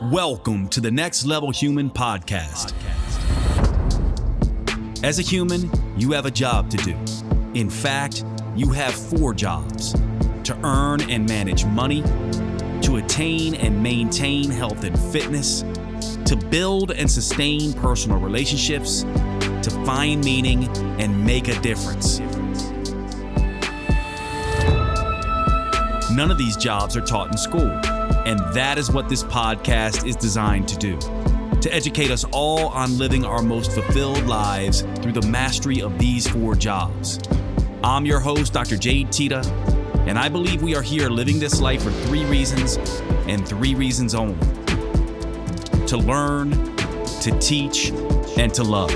Welcome to the Next Level Human podcast. As a human, you have a job to do. In fact, you have 4 jobs: to earn and manage money, to attain and maintain health and fitness, to build and sustain personal relationships, to find meaning and make a difference. None of these jobs are taught in school, and that is what this podcast is designed to do: to educate us all on living our most fulfilled lives through the mastery of these 4 jobs. I'm your host, Dr. Jade, Teta, and I believe we are here living this life for 3 reasons, and 3 reasons only: to learn, to teach, and to love.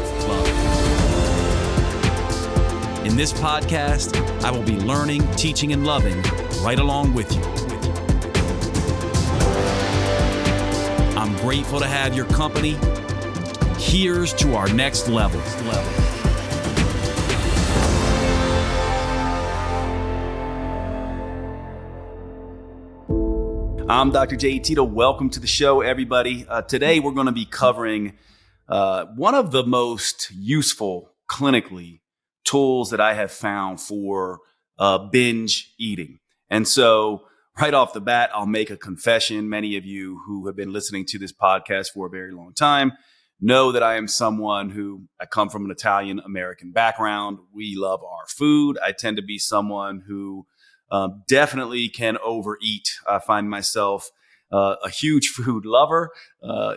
In this podcast, I will be learning, teaching, and loving right along with you. I'm grateful to have your company. Here's to our next level. I'm Dr. Jade Teta. Welcome to the show, everybody. Today, we're going to be covering one of the most useful clinically tools that I have found for binge eating. And so right off the bat, I'll make a confession. Many of you who have been listening to this podcast for a very long time know that I am someone who, I come from an Italian-American background. We love our food. I tend to be someone who definitely can overeat. I find myself a huge food lover.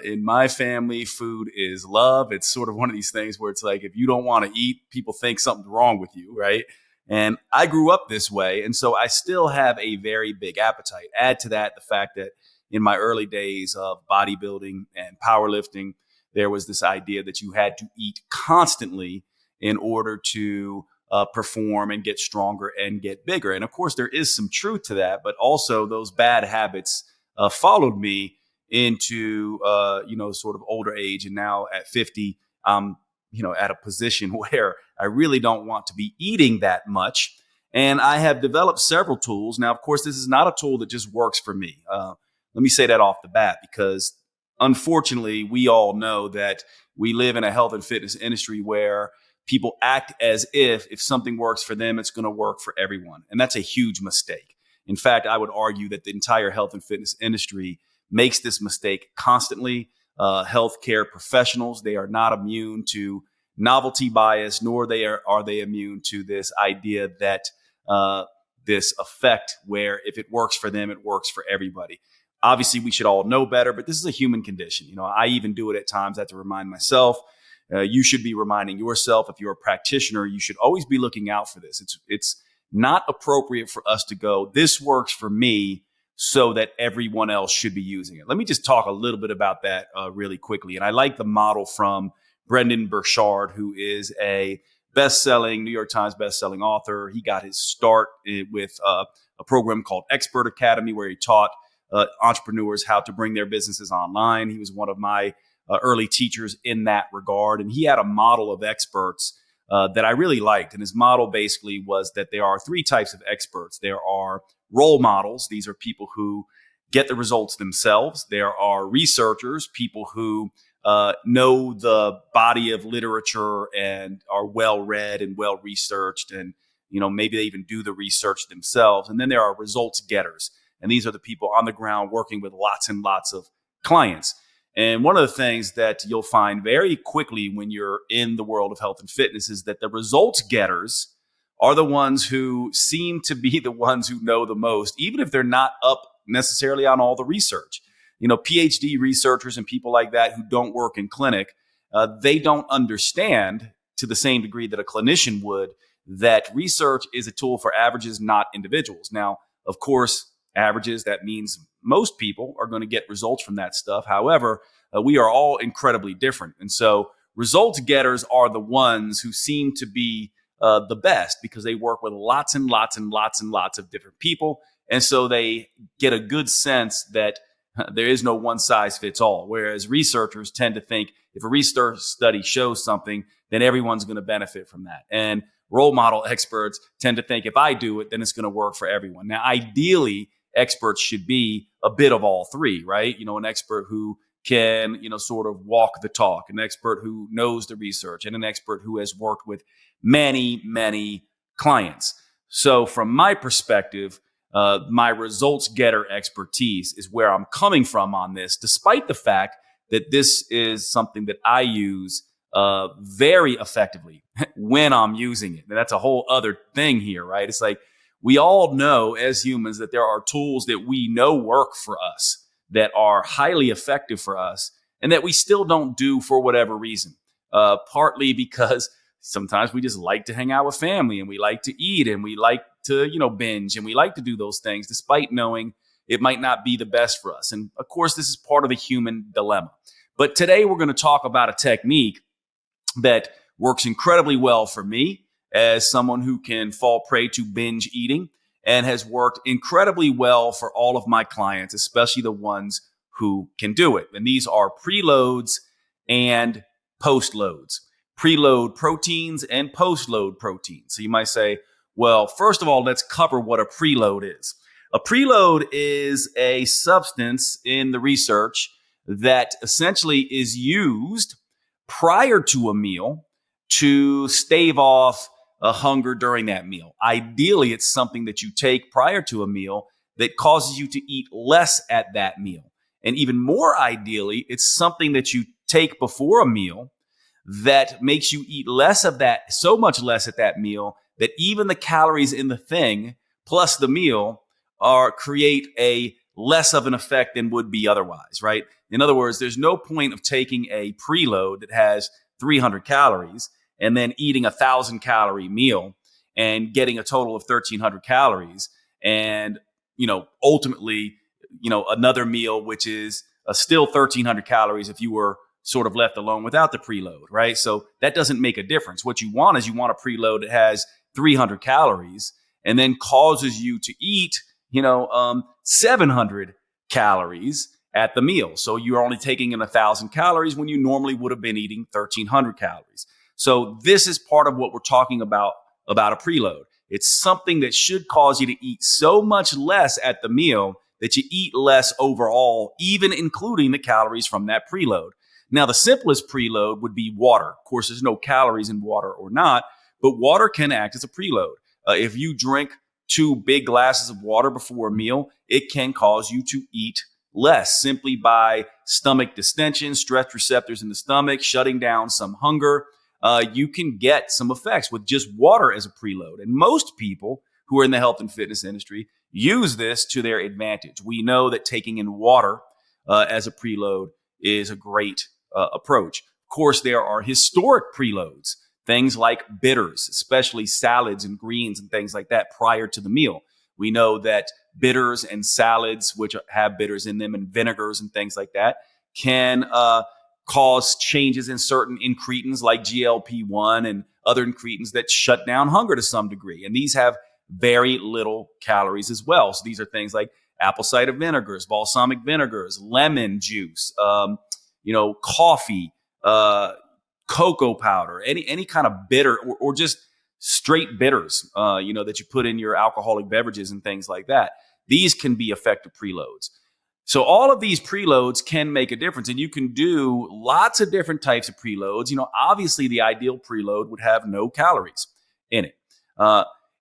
In my family, food is love. It's sort of one of these things where it's like, if you don't want to eat, people think something's wrong with you, right? And I grew up this way, and so I still have a very big appetite. Add to that the fact that in my early days of bodybuilding and powerlifting, there was this idea that you had to eat constantly in order to perform and get stronger and get bigger. And of course, there is some truth to that, but also those bad habits followed me into sort of older age, and now at 50, at a position where I really don't want to be eating that much. And I have developed several tools. Now, of course, this is not a tool that just works for me. Let me say that off the bat, because unfortunately, we all know that we live in a health and fitness industry where people act as if something works for them, it's going to work for everyone. And that's a huge mistake. In fact, I would argue that the entire health and fitness industry makes this mistake constantly. Healthcare professionals, they are not immune to novelty bias, nor are they immune to this idea that this effect where if it works for them, it works for everybody. Obviously, we should all know better, but this is a human condition. I even do it at times. I have to remind myself. You should be reminding yourself. If you're a practitioner, you should always be looking out for this. It's not appropriate for us to go, this works for me, so that everyone else should be using it. Let me just talk a little bit about that really quickly. And I like the model from Brendon Burchard, who is a New York Times bestselling author. He got his start with a program called Expert Academy, where he taught entrepreneurs how to bring their businesses online. He was one of my early teachers in that regard. And he had a model of experts that I really liked. And his model basically was that there are 3 types of experts. There are role models. These are people who get the results themselves. There are researchers, people who know the body of literature and are well-read and well-researched, and maybe they even do the research themselves. And then there are results getters. And these are the people on the ground working with lots and lots of clients. And one of the things that you'll find very quickly when you're in the world of health and fitness is that the results getters are the ones who seem to be the ones who know the most, even if they're not up necessarily on all the research. PhD researchers and people like that who don't work in clinic, they don't understand to the same degree that a clinician would, that research is a tool for averages, not individuals. Now, of course, averages, that means most people are going to get results from that stuff. However, we are all incredibly different. And so results getters are the ones who seem to be the best, because they work with lots and lots and lots and lots of different people. And so they get a good sense that there is no one size fits all. Whereas researchers tend to think if a research study shows something, then everyone's going to benefit from that. And role model experts tend to think if I do it, then it's going to work for everyone. Now, ideally, experts should be a bit of all three, right? An expert who can, sort of walk the talk, an expert who knows the research, and an expert who has worked with many, many clients. So from my perspective, my results getter expertise is where I'm coming from on this, despite the fact that this is something that I use very effectively when I'm using it. And that's a whole other thing here, right? It's like we all know as humans that there are tools that we know work for us, that are highly effective for us, and that we still don't do for whatever reason. Partly because sometimes we just like to hang out with family, and we like to eat, and we like to, binge, and we like to do those things despite knowing it might not be the best for us. And of course, this is part of the human dilemma. But today we're going to talk about a technique that works incredibly well for me as someone who can fall prey to binge eating, and has worked incredibly well for all of my clients, especially the ones who can do it. And these are preloads and postloads. Preload proteins and postload proteins. So you might say, well, first of all, let's cover what a preload is. A preload is a substance in the research that essentially is used prior to a meal to stave off a hunger during that meal. Ideally, it's something that you take prior to a meal that causes you to eat less at that meal. And even more ideally, it's something that you take before a meal that makes you eat less of that, so much less at that meal that even the calories in the thing plus the meal create a less of an effect than would be otherwise, right? In other words, there's no point of taking a preload that has 300 calories and then eating 1,000-calorie meal and getting a total of 1,300 calories, and ultimately, another meal which is still 1,300 calories if you were sort of left alone without the preload, right? So that doesn't make a difference. What you want is a preload that has 300 calories and then causes you to eat, 700 calories at the meal. So you're only taking in 1,000 calories when you normally would have been eating 1,300 calories. So this is part of what we're talking about a preload. It's something that should cause you to eat so much less at the meal that you eat less overall, even including the calories from that preload. Now, the simplest preload would be water. Of course, there's no calories in water or not, but water can act as a preload. If you drink 2 big glasses of water before a meal, it can cause you to eat less simply by stomach distension, stretch receptors in the stomach, shutting down some hunger. You can get some effects with just water as a preload. And most people who are in the health and fitness industry use this to their advantage. We know that taking in water as a preload is a great approach. Of course, there are historic preloads, things like bitters, especially salads and greens and things like that prior to the meal. We know that bitters and salads, which have bitters in them, and vinegars and things like that, can cause changes in certain incretins like GLP-1 and other incretins that shut down hunger to some degree. And these have very little calories as well. So these are things like apple cider vinegars, balsamic vinegars, lemon juice, coffee, cocoa powder, any kind of bitter or just straight bitters, that you put in your alcoholic beverages and things like that. These can be effective preloads. So all of these preloads can make a difference, and you can do lots of different types of preloads. Obviously the ideal preload would have no calories in it.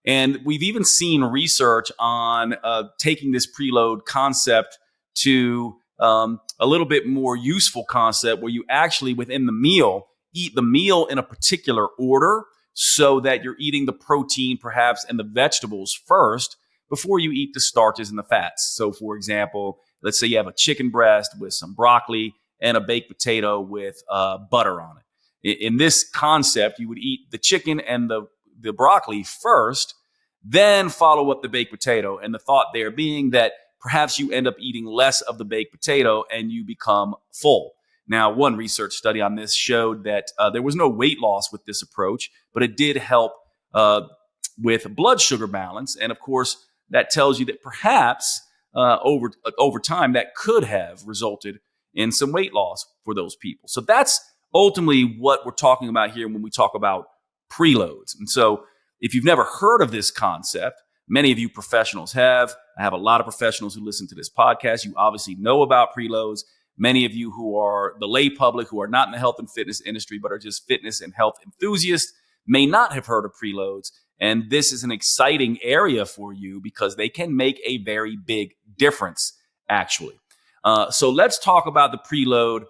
And we've even seen research on taking this preload concept to a little bit more useful concept where you actually within the meal eat the meal in a particular order so that you're eating the protein perhaps and the vegetables first before you eat the starches and the fats. So for example, let's say you have a chicken breast with some broccoli and a baked potato with butter on it. In this concept, you would eat the chicken and the broccoli first, then follow up the baked potato. And the thought there being that perhaps you end up eating less of the baked potato and you become full. Now, one research study on this showed that there was no weight loss with this approach, but it did help with blood sugar balance. And of course, that tells you that perhaps over time that could have resulted in some weight loss for those people. So that's ultimately what we're talking about here when we talk about preloads. And so if you've never heard of this concept, many of you professionals have. I have a lot of professionals who listen to this podcast. You obviously know about Preloads. Many of you who are the lay public, who are not in the health and fitness industry, but are just fitness and health enthusiasts, may not have heard of Preloads. And this is an exciting area for you because they can make a very big difference, actually. So let's talk about the preload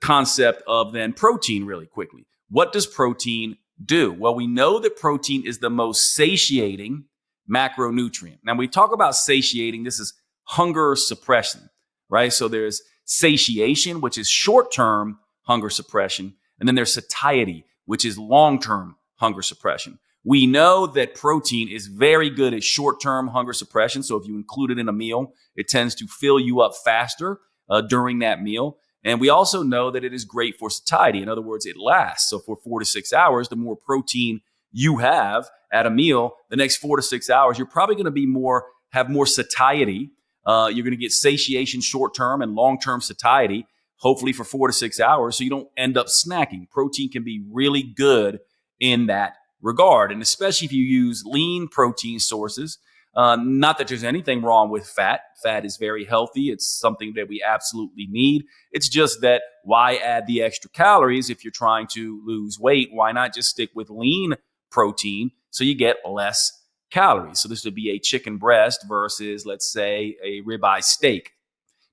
concept of then protein really quickly. What does protein do? Well, we know that protein is the most satiating macronutrient. Now, we talk about satiating. This is hunger suppression, right? So there's satiation, which is short-term hunger suppression. And then there's satiety, which is long-term hunger suppression. We know that protein is very good at short-term hunger suppression. So if you include it in a meal, it tends to fill you up faster during that meal. And we also know that it is great for satiety. In other words, it lasts. So for 4 to 6 hours, the more protein you have at a meal, the next 4 to 6 hours, you're probably going to have more satiety. You're going to get satiation short-term and long-term satiety, hopefully for 4 to 6 hours, so you don't end up snacking. Protein can be really good in that regard, and especially if you use lean protein sources. Not that there's anything wrong with fat. Fat is very healthy. It's something that we absolutely need. It's just that why add the extra calories if you're trying to lose weight? Why not just stick with lean protein so you get less calories? So this would be a chicken breast versus, let's say, a ribeye steak.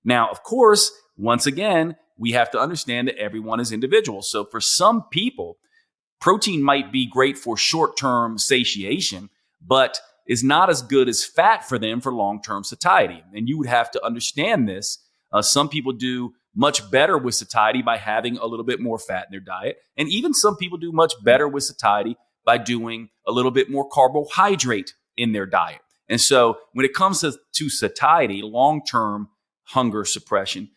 Now, of course, once again, we have to understand that everyone is individual. So for some people, protein might be great for short-term satiation, but is not as good as fat for them for long-term satiety. And you would have to understand this. Some people do much better with satiety by having a little bit more fat in their diet. And even some people do much better with satiety by doing a little bit more carbohydrate in their diet. And so when it comes to satiety, long-term hunger suppression,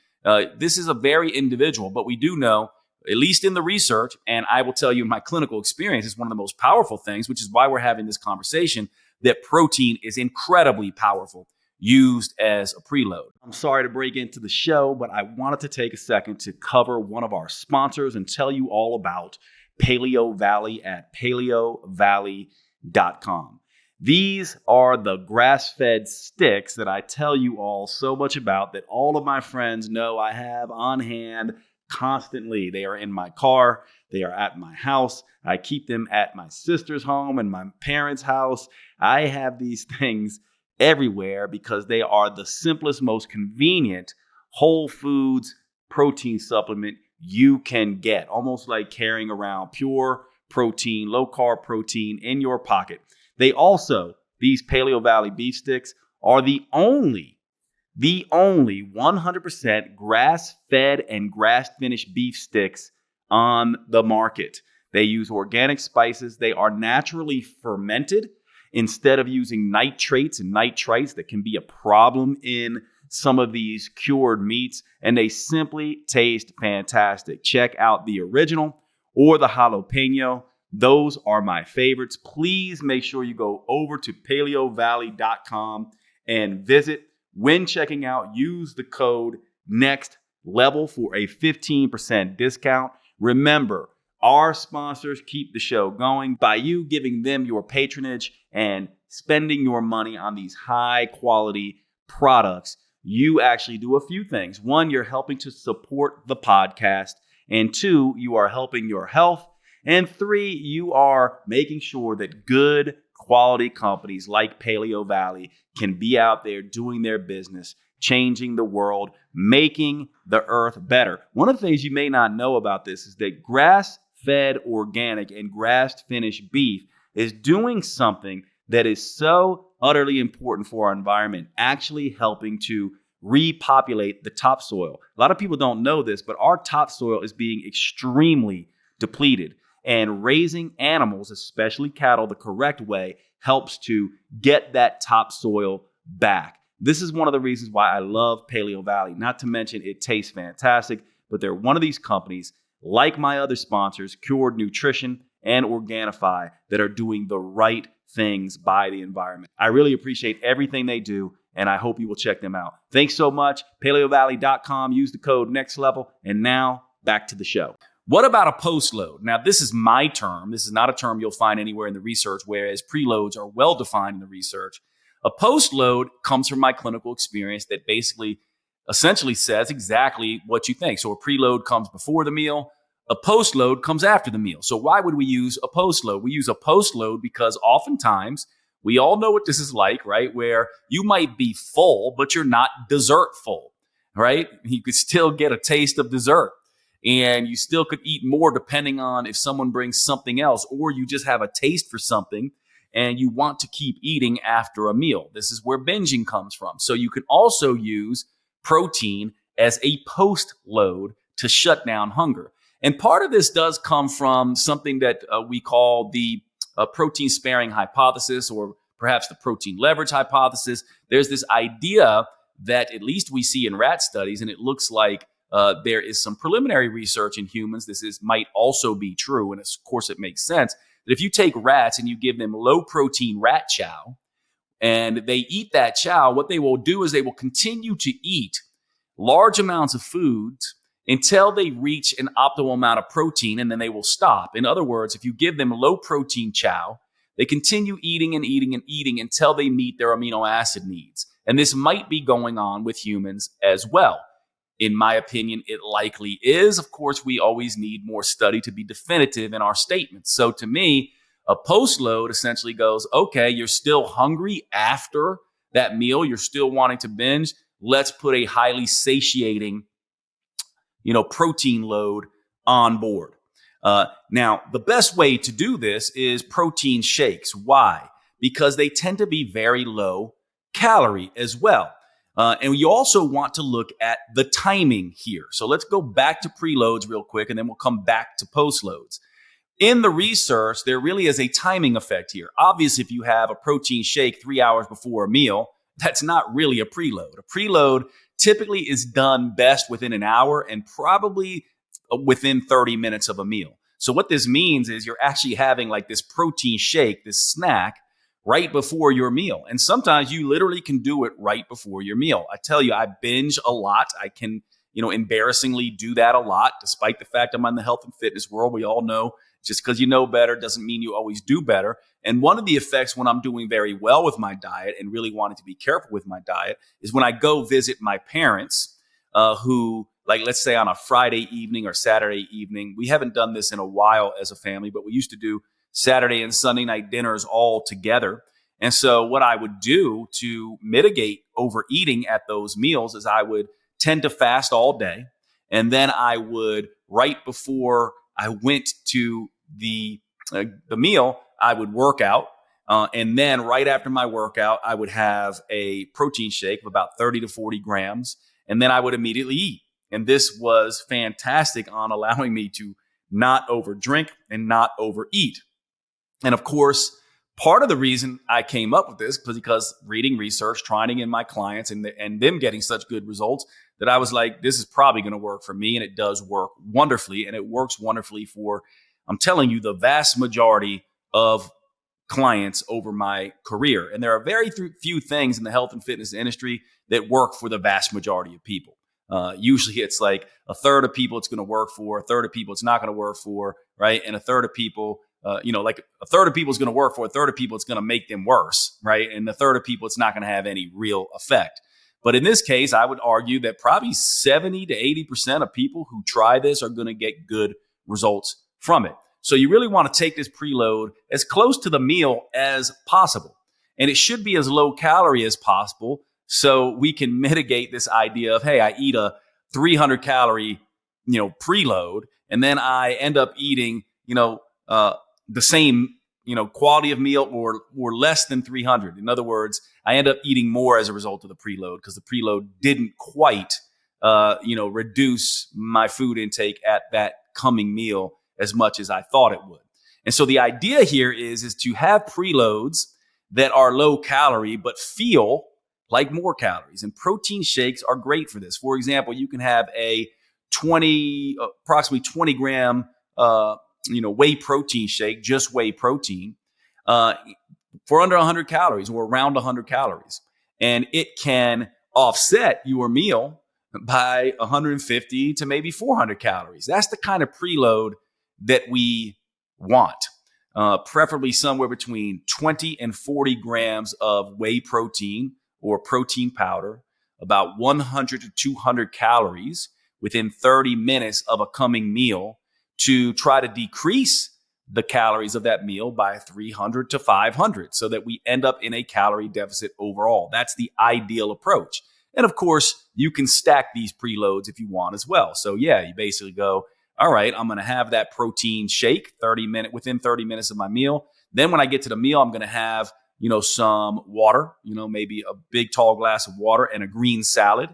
this is a very individual, but we do know, at least in the research, and I will tell you in my clinical experience, it's one of the most powerful things, which is why we're having this conversation, that protein is incredibly powerful used as a preload. I'm sorry to break into the show, but I wanted to take a second to cover one of our sponsors and tell you all about Paleo Valley at paleovalley.com. These are the grass-fed sticks that I tell you all so much about that all of my friends know I have on hand constantly. They are in my car. They are at my house. I keep them at my sister's home and my parents' house. I have these things everywhere because they are the simplest, most convenient whole foods protein supplement you can get. Almost like carrying around pure protein, low-carb protein in your pocket. These Paleo Valley beef sticks are the only 100% grass-fed and grass-finished beef sticks on the market. They use organic spices. They are naturally fermented instead of using nitrates and nitrites that can be a problem in some of these cured meats. And they simply taste fantastic. Check out the original or the jalapeno. Those are my favorites. Please make sure you go over to paleovalley.com and visit. When checking out, use the code NEXTLEVEL for a 15% discount. Remember, our sponsors keep the show going by you giving them your patronage and spending your money on these high quality products. You actually do a few things. One, you're helping to support the podcast. And two, you are helping your health. And three, you are making sure that good quality companies like Paleo Valley can be out there doing their business, changing the world, making the earth better. One of the things you may not know about this is that grass-fed organic and grass-finished beef is doing something that is so utterly important for our environment, actually helping to repopulate the topsoil. A lot of people don't know this, but our topsoil is being extremely depleted. And raising animals, especially cattle, the correct way helps to get that topsoil back. This is one of the reasons why I love Paleo Valley. Not to mention it tastes fantastic, but they're one of these companies, like my other sponsors, Cured Nutrition and Organifi, that are doing the right things by the environment. I really appreciate everything they do, and I hope you will check them out. Thanks so much. PaleoValley.com. Use the code NEXTLEVEL. And now back to the show. What about a postload? Now, this is my term. This is not a term you'll find anywhere in the research, whereas preloads are well defined in the research. A postload comes from my clinical experience that basically essentially says exactly what you think. So a preload comes before the meal. A postload comes after the meal. So why would we use a postload? We use a postload because oftentimes we all know what this is like, right? Where you might be full, but you're not dessert full, right? You could still get a taste of dessert. And you still could eat more depending on if someone brings something else, or you just have a taste for something and you want to keep eating after a meal. This is where binging comes from. So you can also use protein as a post load to shut down hunger. And part of this does come from something that we call the protein sparing hypothesis, or perhaps the protein leverage hypothesis. There's this idea that at least we see in rat studies, and it looks like there is some preliminary research in humans. Might also be true, and of course it makes sense that if you take rats and you give them low protein rat chow, and they eat that chow, what they will do is they will continue to eat large amounts of foods until they reach an optimal amount of protein, and then they will stop. In other words, if you give them low protein chow, they continue eating and eating and eating until they meet their amino acid needs. And this might be going on with humans as well. In my opinion, it likely is. Of course, we always need more study to be definitive in our statements. So to me, a postload essentially goes, okay, you're still hungry after that meal. You're still wanting to binge. Let's put a highly satiating, protein load on board. Now, the best way to do this is protein shakes. Why? Because they tend to be very low calorie as well. And you also want to look at the timing here. So let's go back to preloads real quick, and then we'll come back to postloads. In the research, there really is a timing effect here. Obviously, if you have a protein shake 3 hours before a meal, that's not really a preload. A preload typically is done best within an hour and probably within 30 minutes of a meal. So what this means is you're actually having like this protein shake, this snack, right before your meal. And sometimes you literally can do it right before your meal. I tell you, I binge a lot. I can, embarrassingly do that a lot, despite the fact I'm in the health and fitness world. We all know just because you know better doesn't mean you always do better. And one of the effects when I'm doing very well with my diet and really wanting to be careful with my diet is when I go visit my parents, who, like, let's say on a Friday evening or Saturday evening, we haven't done this in a while as a family, but we used to do Saturday and Sunday night dinners all together. And so what I would do to mitigate overeating at those meals is I would tend to fast all day. And then I would, right before I went to the meal, I would work out. And then right after my workout, I would have a protein shake of about 30 to 40 grams. And then I would immediately eat. And this was fantastic on allowing me to not overdrink and not overeat. And of course, part of the reason I came up with this was because reading research, trying it in my clients and them getting such good results that I was like, this is probably going to work for me. And it does work wonderfully. And it works wonderfully for, I'm telling you, the vast majority of clients over my career. And there are very few things in the health and fitness industry that work for the vast majority of people. Usually it's like a third of people it's going to work for, a third of people it's not going to work for, right? And a third of people, like a third of people is going to work for, a third of people it's going to make them worse, right? And the third of people it's not going to have any real effect. But in this case, I would argue that probably 70 to 80% of people who try this are going to get good results from it. So you really want to take this preload as close to the meal as possible. And it should be as low calorie as possible so we can mitigate this idea of, hey, I eat a 300 calorie, preload, and then I end up eating, the same, quality of meal or less than 300. In other words, I end up eating more as a result of the preload because the preload didn't quite, reduce my food intake at that coming meal as much as I thought it would. And so the idea here is to have preloads that are low calorie, but feel like more calories. And protein shakes are great for this. For example, you can have a approximately 20 gram, whey protein shake, just whey protein, for under 100 calories or around 100 calories. And it can offset your meal by 150 to maybe 400 calories. That's the kind of preload that we want. Preferably somewhere between 20 and 40 grams of whey protein or protein powder, about 100 to 200 calories within 30 minutes of a coming meal to try to decrease the calories of that meal by 300 to 500 so that we end up in a calorie deficit overall. That's the ideal approach. And of course, you can stack these preloads if you want as well. So yeah, you basically go, all right, I'm going to have that protein shake within 30 minutes of my meal. Then when I get to the meal, I'm going to have, some water, maybe a big tall glass of water and a green salad.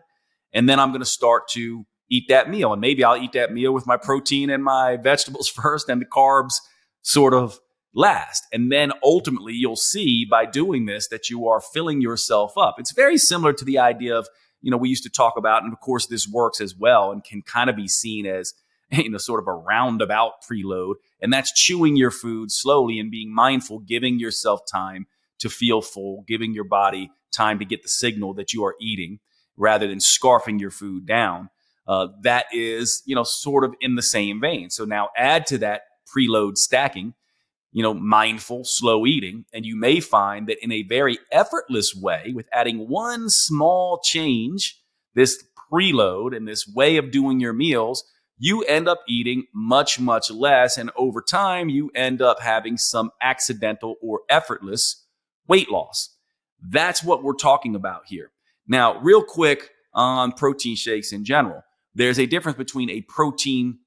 And then I'm going to start to eat that meal. And maybe I'll eat that meal with my protein and my vegetables first and the carbs sort of last. And then ultimately you'll see by doing this that you are filling yourself up. It's very similar to the idea of, we used to talk about, and of course this works as well and can kind of be seen as, sort of a roundabout preload. And that's chewing your food slowly and being mindful, giving yourself time to feel full, giving your body time to get the signal that you are eating rather than scarfing your food down. That is, sort of in the same vein. So now add to that preload stacking, mindful, slow eating. And you may find that in a very effortless way, with adding one small change, this preload and this way of doing your meals, you end up eating much, much less. And over time, you end up having some accidental or effortless weight loss. That's what we're talking about here. Now, real quick on protein shakes in general, there's a difference between a protein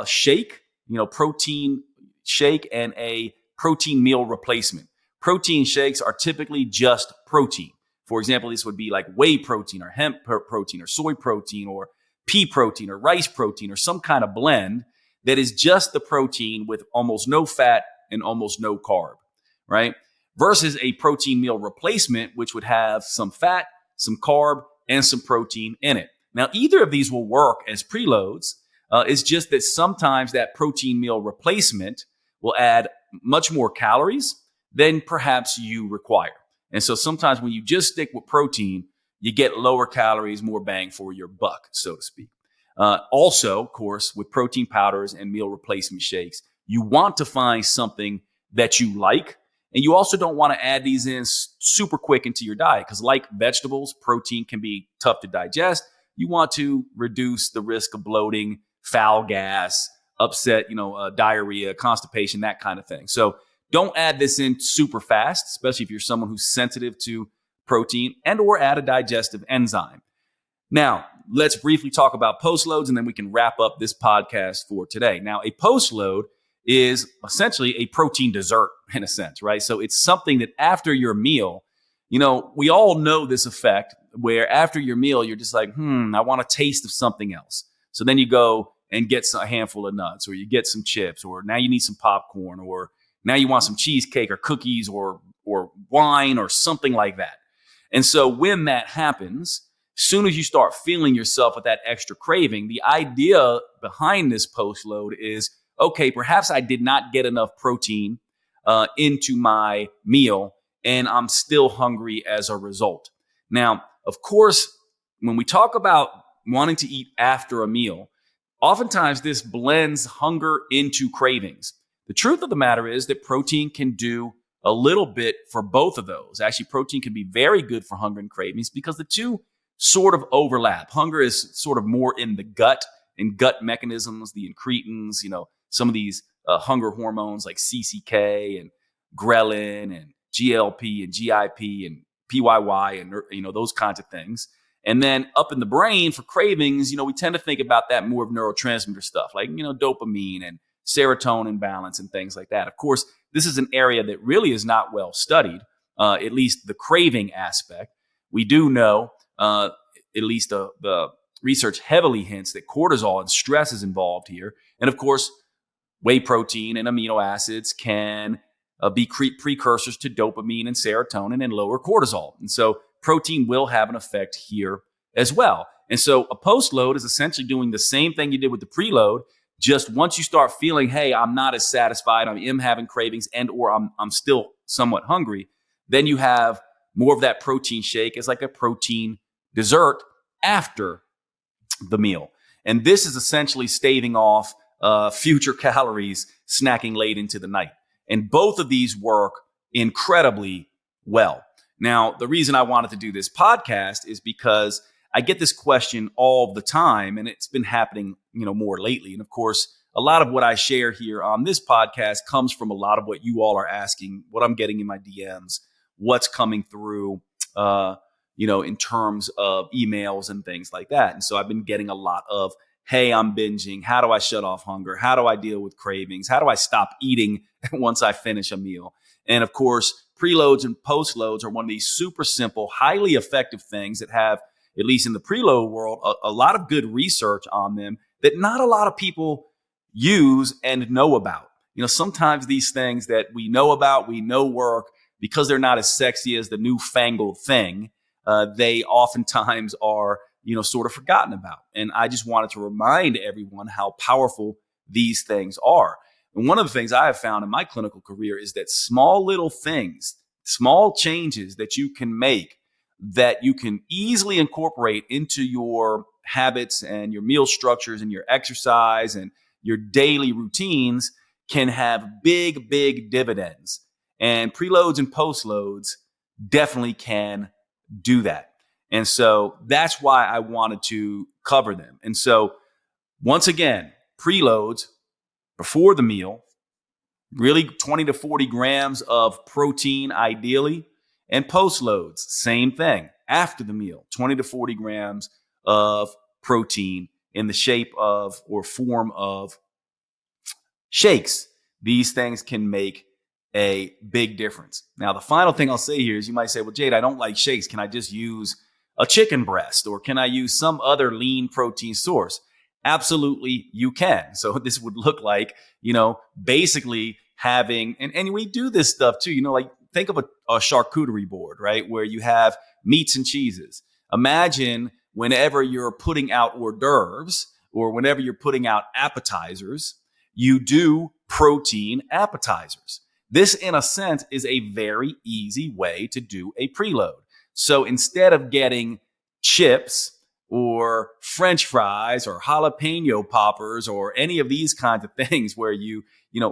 shake, protein shake and a protein meal replacement. Protein shakes are typically just protein. For example, this would be like whey protein or hemp protein or soy protein or pea protein or rice protein or some kind of blend that is just the protein with almost no fat and almost no carb, right? Versus a protein meal replacement, which would have some fat, some carb, and some protein in it. Now, either of these will work as preloads. It's just that sometimes that protein meal replacement will add much more calories than perhaps you require. And so sometimes when you just stick with protein, you get lower calories, more bang for your buck, so to speak. Also, of course, with protein powders and meal replacement shakes, you want to find something that you like. And you also don't want to add these in super quick into your diet because like vegetables, protein can be tough to digest. You want to reduce the risk of bloating, foul gas, upset, diarrhea, constipation, that kind of thing. So don't add this in super fast, especially if you're someone who's sensitive to protein and or add a digestive enzyme. Now, let's briefly talk about postloads and then we can wrap up this podcast for today. Now, a postload is essentially a protein dessert in a sense, right? So it's something that after your meal, we all know this effect where after your meal, you're just like, I want a taste of something else. So then you go and get a handful of nuts or you get some chips or now you need some popcorn or now you want some cheesecake or cookies or wine or something like that. And so when that happens, as soon as you start feeling yourself with that extra craving, the idea behind this postload is, okay, perhaps I did not get enough protein into my meal and I'm still hungry as a result. Now, of course, when we talk about wanting to eat after a meal, oftentimes this blends hunger into cravings. The truth of the matter is that protein can do a little bit for both of those. Actually, protein can be very good for hunger and cravings because the two sort of overlap. Hunger is sort of more in the gut and gut mechanisms, the incretins, some of these hunger hormones like CCK and ghrelin and GLP and GIP and PYY and those kinds of things. And then up in the brain for cravings, we tend to think about that more of neurotransmitter stuff like, dopamine and serotonin balance and things like that. Of course, this is an area that really is not well studied, at least the craving aspect. We do know, at least the research heavily hints that cortisol and stress is involved here. And of course, whey protein and amino acids can be precursors to dopamine and serotonin and lower cortisol. And so protein will have an effect here as well. And so a postload is essentially doing the same thing you did with the preload. Just once you start feeling, hey, I'm not as satisfied, I am having cravings and or I'm still somewhat hungry, then you have more of that protein shake as like a protein dessert after the meal. And this is essentially staving off future calories snacking late into the night. And both of these work incredibly well. Now, the reason I wanted to do this podcast is because I get this question all the time, and it's been happening, more lately. And of course, a lot of what I share here on this podcast comes from a lot of what you all are asking, what I'm getting in my DMs, what's coming through, in terms of emails and things like that. And so I've been getting a lot of, hey, I'm binging. How do I shut off hunger? How do I deal with cravings? How do I stop eating once I finish a meal? And of course, preloads and postloads are one of these super simple, highly effective things that have, at least in the preload world, a lot of good research on them that not a lot of people use and know about. Sometimes these things that we know about, we know work, because they're not as sexy as the newfangled thing, they oftentimes are, sort of forgotten about. And I just wanted to remind everyone how powerful these things are. And one of the things I have found in my clinical career is that small little things, small changes that you can make, that you can easily incorporate into your habits and your meal structures and your exercise and your daily routines can have big, big dividends. And preloads and postloads definitely can do that. And so that's why I wanted to cover them. And so once again, preloads before the meal, really 20 to 40 grams of protein ideally, and postloads, same thing, after the meal, 20 to 40 grams of protein in the shape of or form of shakes. These things can make a big difference. Now, the final thing I'll say here is you might say, well, Jade, I don't like shakes. Can I just use a chicken breast, or can I use some other lean protein source? Absolutely, you can. So this would look like, basically having, and we do this stuff too, like think of a charcuterie board, right? Where you have meats and cheeses. Imagine whenever you're putting out hors d'oeuvres or whenever you're putting out appetizers, you do protein appetizers. This, in a sense, is a very easy way to do a preload. So instead of getting chips or French fries or jalapeno poppers or any of these kinds of things where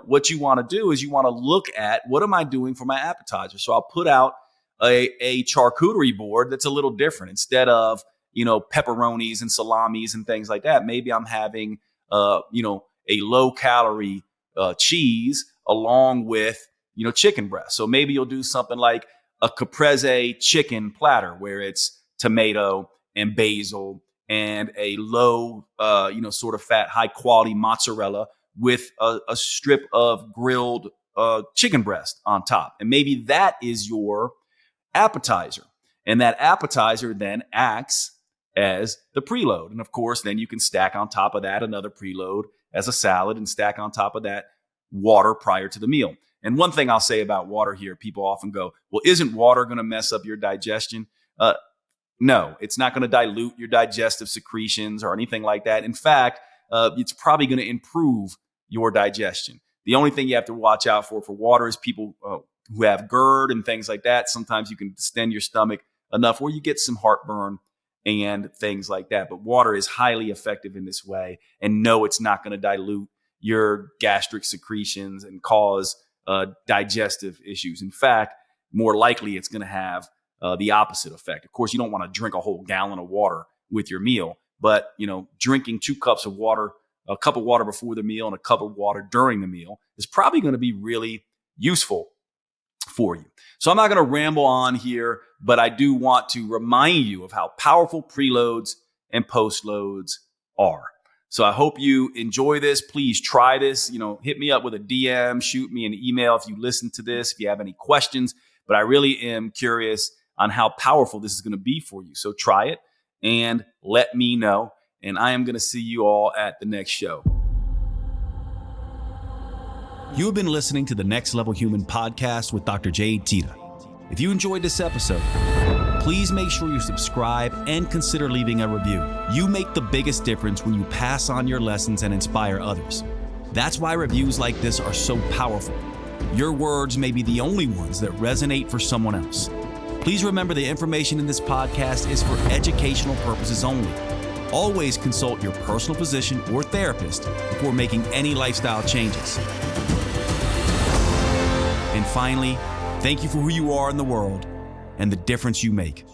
what you want to do is you want to look at, what am I doing for my appetizer? So I'll put out a charcuterie board that's a little different. Instead of, pepperonis and salamis and things like that, maybe I'm having, a low calorie cheese along with, chicken breast. So maybe you'll do something like a caprese chicken platter where it's tomato and basil and a low, sort of fat, high quality mozzarella with a strip of grilled chicken breast on top. And maybe that is your appetizer. And that appetizer then acts as the preload. And of course, then you can stack on top of that another preload as a salad and stack on top of that water prior to the meal. And one thing I'll say about water here, people often go, well, isn't water going to mess up your digestion? No, it's not going to dilute your digestive secretions or anything like that. In fact, it's probably going to improve your digestion. The only thing you have to watch out for water is people who have GERD and things like that. Sometimes you can distend your stomach enough where you get some heartburn and things like that. But water is highly effective in this way. And no, it's not going to dilute your gastric secretions and cause digestive issues. In fact, more likely it's going to have the opposite effect. Of course, you don't want to drink a whole gallon of water with your meal, but drinking 2 cups of water, a cup of water before the meal and a cup of water during the meal is probably going to be really useful for you. So I'm not going to ramble on here, but I do want to remind you of how powerful preloads and postloads are. So I hope you enjoy this. Please try this. Hit me up with a DM, shoot me an email if you listen to this, if you have any questions. But I really am curious on how powerful this is going to be for you. So try it and let me know. And I am going to see you all at the next show. You have been listening to the Next Level Human podcast with Dr. Jade Teta. If you enjoyed this episode, please make sure you subscribe and consider leaving a review. You make the biggest difference when you pass on your lessons and inspire others. That's why reviews like this are so powerful. Your words may be the only ones that resonate for someone else. Please remember the information in this podcast is for educational purposes only. Always consult your personal physician or therapist before making any lifestyle changes. And finally, thank you for who you are in the world and the difference you make.